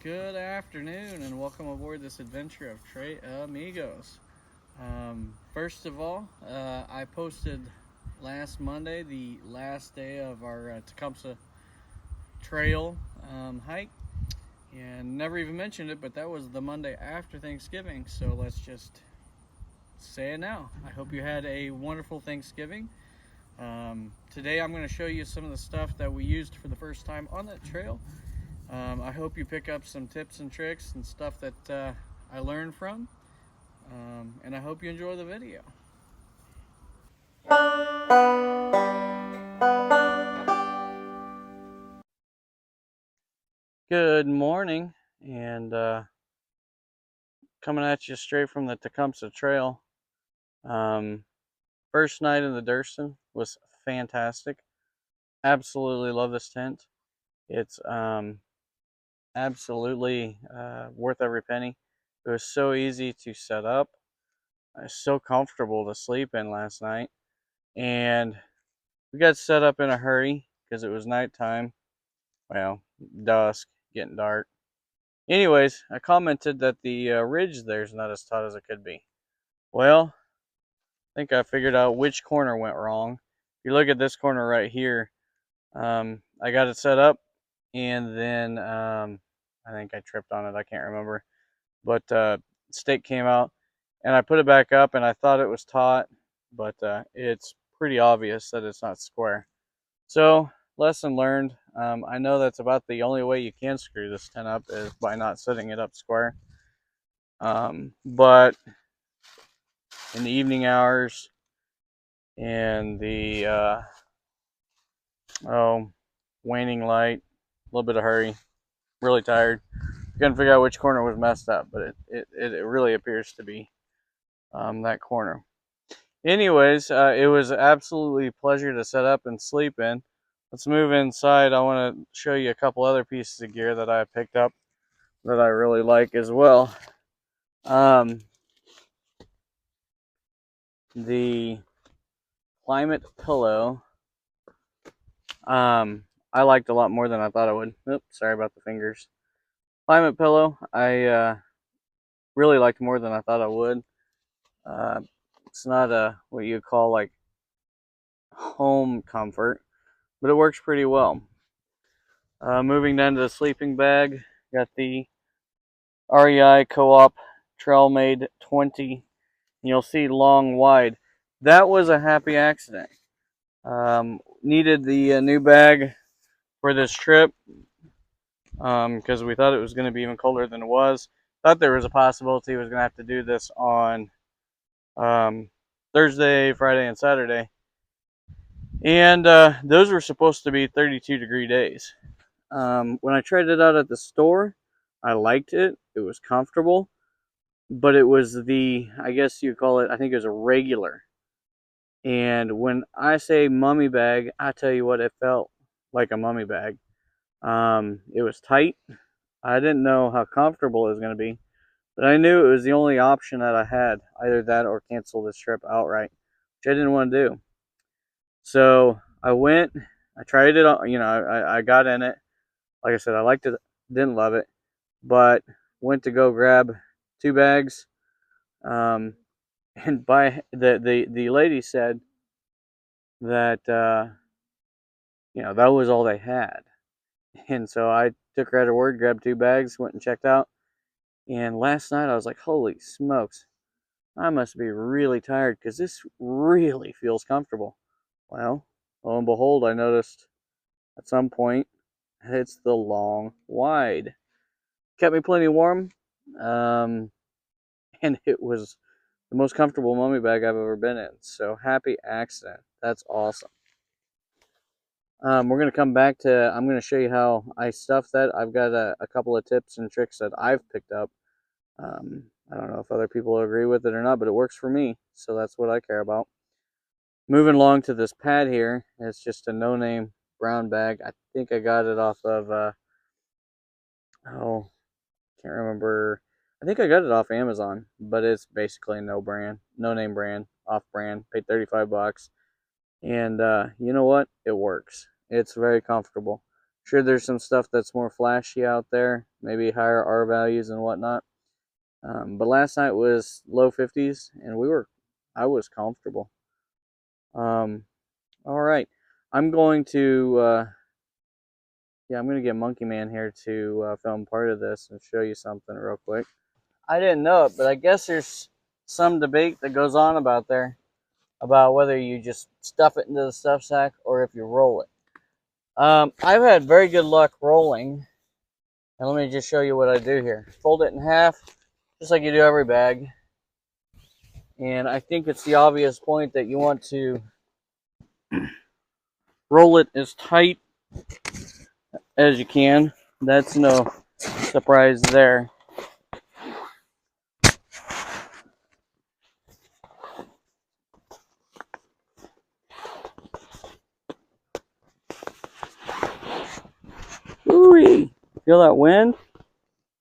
Good afternoon and welcome aboard this adventure of Tres Amigos. First of all, I posted last Monday, the last day of our Tecumseh Trail hike, and never even mentioned it, but that was the Monday after Thanksgiving, so let's just say it now. I hope you had a wonderful Thanksgiving. Today I'm going to show you some of the stuff that we used for the first time on that trail. I hope you pick up some tips and tricks and stuff that I learned from, and I hope you enjoy the video. Good morning, and coming at you straight from the Tecumseh Trail. First night in the Durston was fantastic. Absolutely love this tent. It's absolutely worth every penny. It was so easy to set up. I was so comfortable to sleep in last night, and we got set up in a hurry because it was nighttime. Well, dusk, getting dark. Anyways, I commented that the ridge there is not as taut as it could be. Well, I think I figured out which corner went wrong. If you look at this corner right here, I got it set up, and then I think I tripped on it. I can't remember. But stake came out, and I put it back up, and I thought it was taut, but it's pretty obvious that it's not square. So, lesson learned. I know that's about the only way you can screw this tent up is by not setting it up square. But in the evening hours and the waning light, a little bit of hurry, really tired. Couldn't figure out which corner was messed up, but it really appears to be that corner. Anyways, it was absolutely a pleasure to set up and sleep in. Let's move inside. I want to show you a couple other pieces of gear that I picked up that I really like as well. The climate pillow, I liked a lot more than I thought I would. Oops, sorry about the fingers. Climate pillow, I really liked more than I thought I would. It's not what you call like home comfort, but it works pretty well. Moving down to the sleeping bag, got the REI Co-op Trailmade 20. And you'll see long wide. That was a happy accident. Needed the new bag for this trip because we thought it was going to be even colder than it was. Thought there was a possibility we was going to have to do this on Thursday, Friday, and Saturday. And those were supposed to be 32-degree days. When I tried it out at the store, I liked it. It was comfortable, but it was I guess you call it, I think it was a regular. And when I say mummy bag, I tell you what, it felt like a mummy bag. It was tight. I didn't know how comfortable it was going to be, but I knew it was the only option that I had, either that or cancel this trip outright, which I didn't want to do. So I went, I tried it on, I got in it. Like I said, I liked it, didn't love it, but went to go grab 2 bags. And the lady said that, that was all they had. And so I took her at her word, grabbed 2 bags, went and checked out. And last night I was like, holy smokes, I must be really tired because this really feels comfortable. Well, lo and behold, I noticed at some point it's the long wide. Kept me plenty warm, and it was the most comfortable mummy bag I've ever been in. So happy accident. That's awesome. We're going to come back to, I'm going to show you how I stuff that. I've got a couple of tips and tricks that I've picked up. I don't know if other people agree with it or not, but it works for me. So that's what I care about. Moving along to this pad here. It's just a no-name brown bag. I think I got it off of, can't remember. I think I got it off Amazon, but it's basically no-name brand, off-brand. Paid $35. And you know what? It works. It's very comfortable. Sure, there's some stuff that's more flashy out there, maybe higher R values and whatnot. But last night was low 50s, and I was comfortable. All right, I'm going to, yeah, I'm going to get Monkey Man here to film part of this and show you something real quick. I didn't know it, but I guess there's some debate that goes on about whether you just stuff it into the stuff sack or if you roll it. I've had very good luck rolling, and let me just show you what I do here. Fold it in half, just like you do every bag. And I think it's the obvious point that you want to roll it as tight as you can. That's no surprise there. Ooh, feel that wind?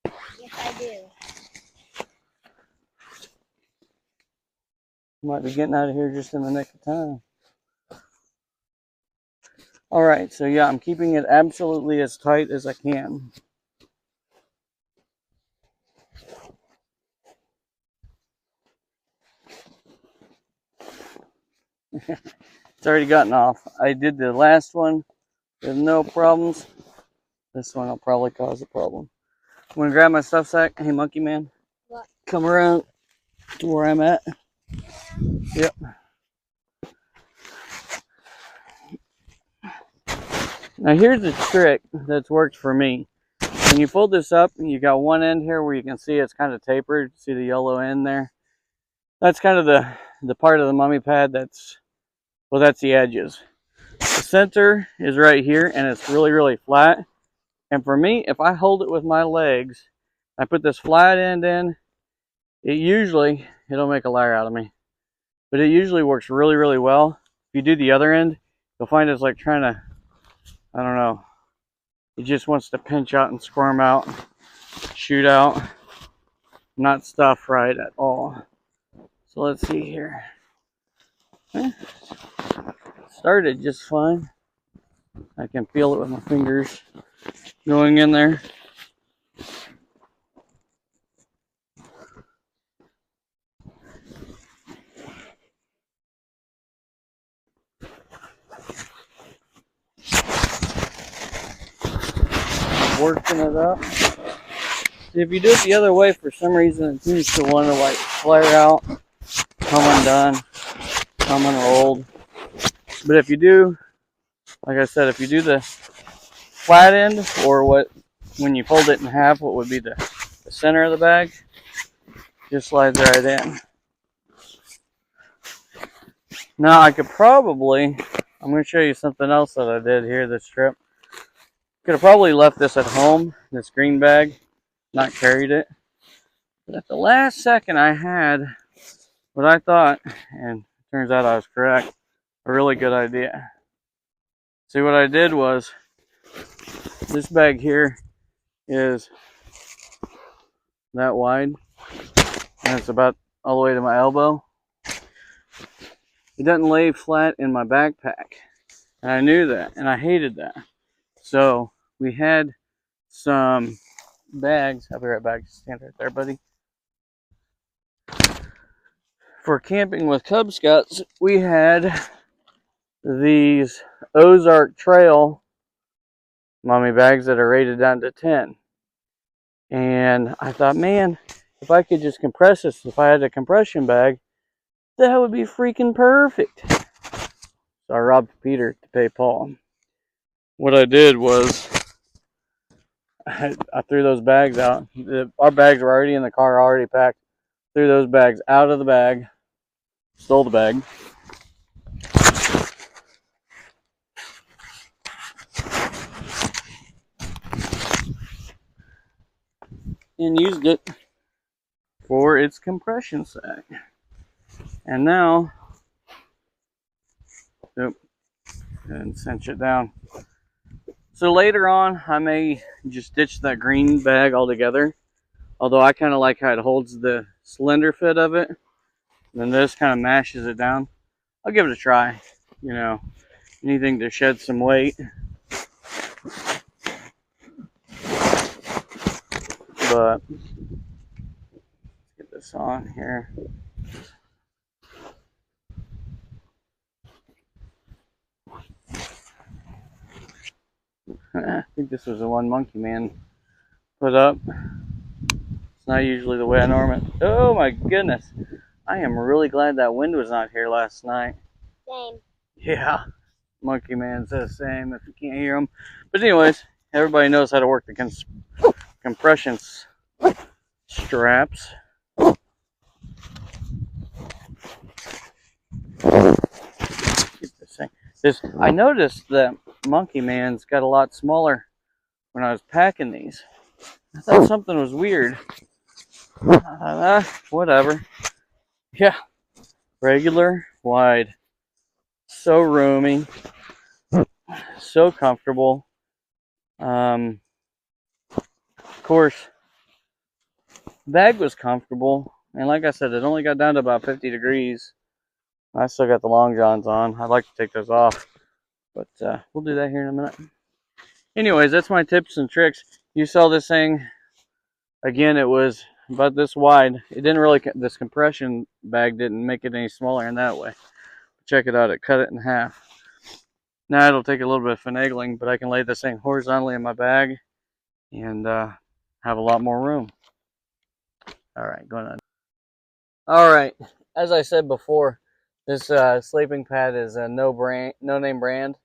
Yes, I do. Might be getting out of here just in the nick of time. All right, so yeah, I'm keeping it absolutely as tight as I can. It's already gotten off. I did the last one with no problems. This one will probably cause a problem. I'm gonna grab my stuff sack. Hey, Monkey Man, What? come around to where I'm at. Yep. Now here's the trick that's worked for me. When you fold this up, you got one end here where you can see it's kind of tapered. See the yellow end there? That's kind of the part of the mummy pad that's the edges. The center is right here, and it's really, really flat. And for me, if I hold it with my legs, I put this flat end in, it'll make a liar out of me, but it usually works really, really well. If you do the other end, you'll find it's like trying to, I don't know, it just wants to pinch out and squirm out, shoot out, not stuff right at all. So let's see here. Started just fine. I can feel it with my fingers going in there. Working it up. See, if you do it the other way, for some reason it seems to want to like flare out, come undone, come unrolled. But if you do, like I said, if you do the flat end, or when you fold it in half, what would be the center of the bag, just slides right in. Now I could probably, I'm going to show you something else that I did here this trip. Could have probably left this at home, this green bag, not carried it. But at the last second I had what I thought, and it turns out I was correct, a really good idea. See, what I did was, this bag here is that wide, and it's about all the way to my elbow. It doesn't lay flat in my backpack, and I knew that, and I hated that. So we had some bags. I'll be right back. Stand right there, buddy. For camping with Cub Scouts, we had these Ozark Trail mummy bags that are rated down to 10. And I thought, man, if I could just compress this, if I had a compression bag, that would be freaking perfect. So I robbed Peter to pay Paul. What I did was I threw those bags out. Our bags were already in the car, already packed. Threw those bags out of the bag, stole the bag. And used it for its compression sack. And now, and cinch it down. So later on, I may just ditch that green bag altogether. Although I kind of like how it holds the slender fit of it. And then this kind of mashes it down. I'll give it a try. You know, anything to shed some weight. But let's get this on here. I think this was the one Monkey Man put up. It's not usually the way I normally. Oh my goodness! I am really glad that wind was not here last night. Same. Yeah, Monkey Man says the same if you can't hear him. But anyways, everybody knows how to work the compression straps. Keep this thing. I noticed that Monkey Man's got a lot smaller when I was packing these. I thought something was weird. Whatever. Yeah, regular, wide, so roomy, so comfortable. Of course, bag was comfortable, and like I said, it only got down to about 50 degrees. I still got the long johns on. I'd like to take those off, but we'll do that here in a minute. Anyways, that's my tips and tricks. You saw this thing. Again, it was about this wide. It didn't really, this compression bag didn't make it any smaller in that way. Check it out, it cut it in half. Now it'll take a little bit of finagling, but I can lay this thing horizontally in my bag and have a lot more room. All right, going on. All right, as I said before, this sleeping pad is a no-name brand.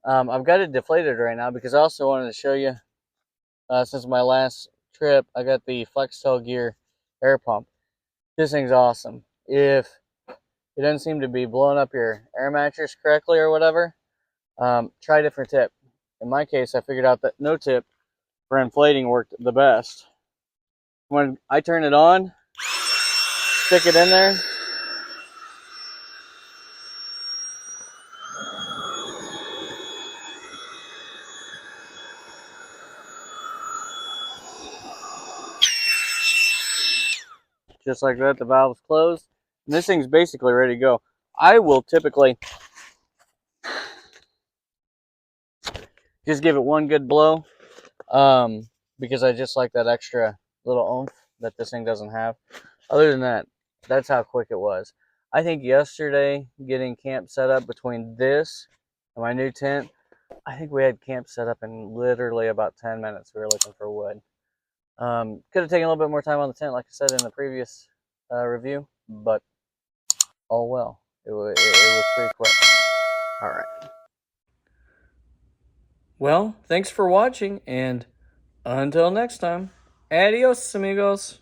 I've got it deflated right now because I also wanted to show you, since my last trip, I got the Flextail Gear air pump. This thing's awesome. If it doesn't seem to be blowing up your air mattress correctly or whatever, try a different tip. In my case, I figured out that no tip for inflating worked the best. When I turn it on, stick it in there, just like that, the valve's closed, and this thing's basically ready to go. I will typically just give it one good blow, because I just like that extra little oomph that this thing doesn't have. Other than that, that's how quick it was. I think yesterday, getting camp set up between this and my new tent, I think we had camp set up in literally about 10 minutes. We were looking for wood. Could have taken a little bit more time on the tent, like I said in the previous review, but oh well. It was pretty quick. All right. Well, thanks for watching, and until next time, adios, amigos.